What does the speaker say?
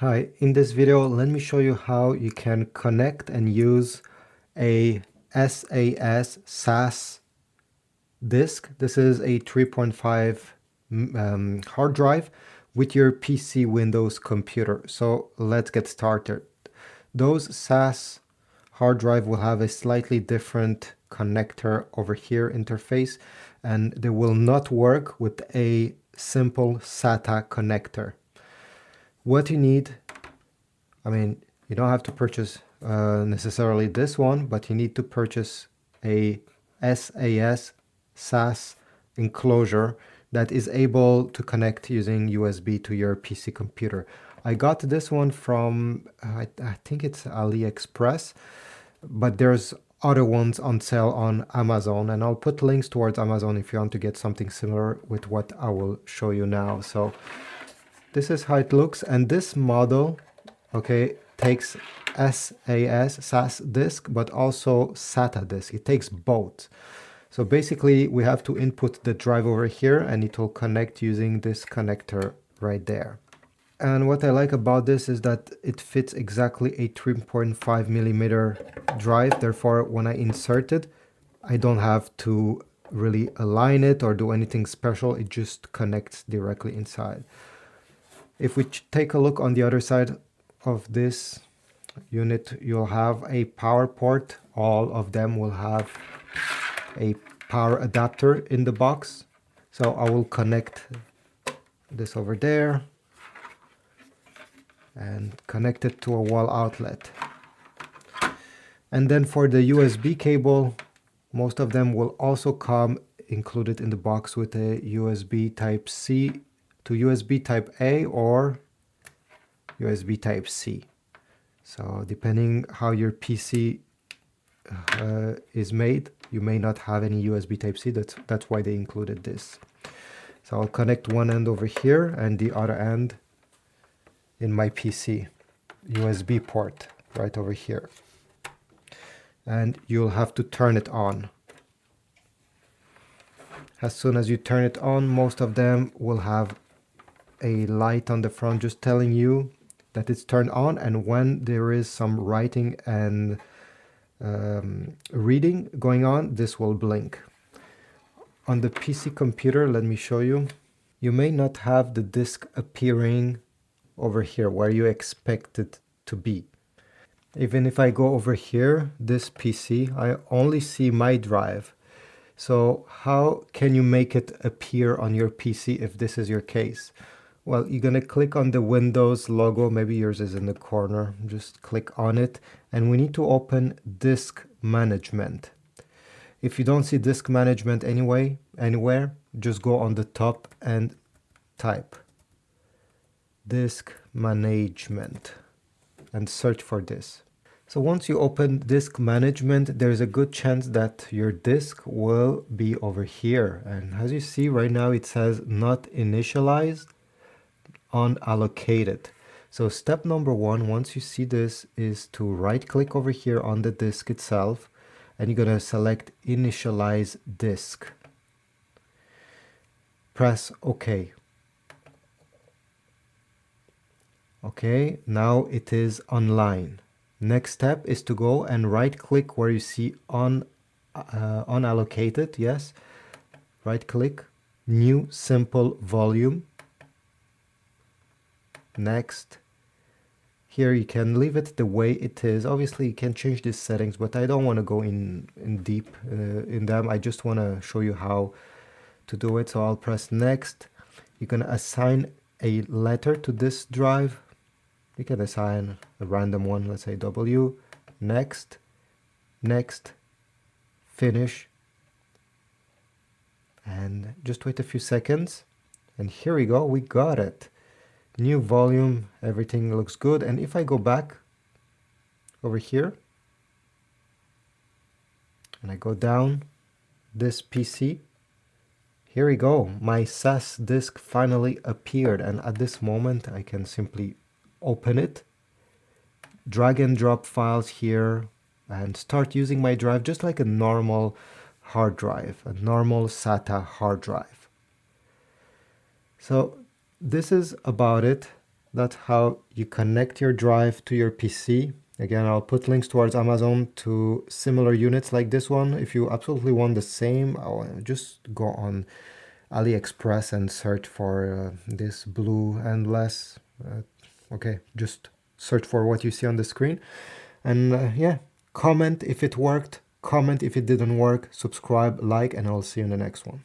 Hi, in this video, let me show you how you can connect and use a SAS disk. This is a 3.5 hard drive with your PC Windows computer. So let's get started. Those SAS hard drive will have a slightly different connector over here interface, and they will not work with a simple SATA connector. What you need, you don't have to purchase necessarily this one, but you need to purchase a SAS enclosure that is able to connect using USB to your PC computer. I got this one from, I think it's AliExpress, but there's other ones on sale on Amazon, and I'll put links towards Amazon if you want to get something similar with what I will show you now. So this is how it looks, and this model, okay, takes SAS disk, but also SATA disk. It takes both. So basically, we have to input the drive over here, and it will connect using this connector right there. And what I like about this is that it fits exactly a 3.5 millimeter drive. Therefore, when I insert it, I don't have to really align it or do anything special. It just connects directly inside. If we take a look on the other side of this unit, you'll have a power port. All of them will have a power adapter in the box. So I will connect this over there and connect it to a wall outlet. And then for the USB cable, most of them will also come included in the box with a USB type C to USB type A or USB type C. So depending how your PC is made, you may not have any USB type C. That's why they included this. So I'll connect one end over here and the other end in my PC USB port right over here. And you'll have to turn it on. As soon as you turn it on, most of them will have a light on the front just telling you that it's turned on, and when there is some writing and reading going on, this will blink. On the PC computer, let me show you. You may not have the disk appearing over here where you expect it to be. Even if I go over here, this PC, I only see my drive. So how can you make it appear on your PC if this is your case? Well, you're going to click on the Windows logo. Maybe yours is in the corner. Just click on it. And we need to open Disk Management. If you don't see Disk Management anywhere, just go on the top and type Disk Management and search for this. So once you open Disk Management, there's a good chance that your disk will be over here. And as you see right now, it says not initialized, unallocated. So step number one, once you see this, is to right click over here on the disk itself, and you're going to select Initialize Disk. Press OK. Okay, now it is online. Next step is to go and right click where you see unallocated. Yes, right click, new simple volume. Next. Here you can leave it the way it is. Obviously you can change these settings, but I don't want to go in deep in them. I just want to show you how to do it. So I'll press next. You're going to assign a letter to this drive. You can assign a random one, let's say W. Next, next, finish. And just wait a few seconds. And here we go, we got it. New volume, everything looks good. And if I go back over here and I go down this PC, here we go. My SAS disk finally appeared, and at this moment I can simply open it, drag and drop files here, and start using my drive just like a normal hard drive, a normal SATA hard drive. So this is about it. That's how you connect your drive to your PC. Again, I'll put links towards Amazon to similar units like this one. If you absolutely want the same, just go on AliExpress and search for this blue endless. Okay, just search for what you see on the screen. And yeah, comment if it worked, comment if it didn't work, subscribe, like, and I'll see you in the next one.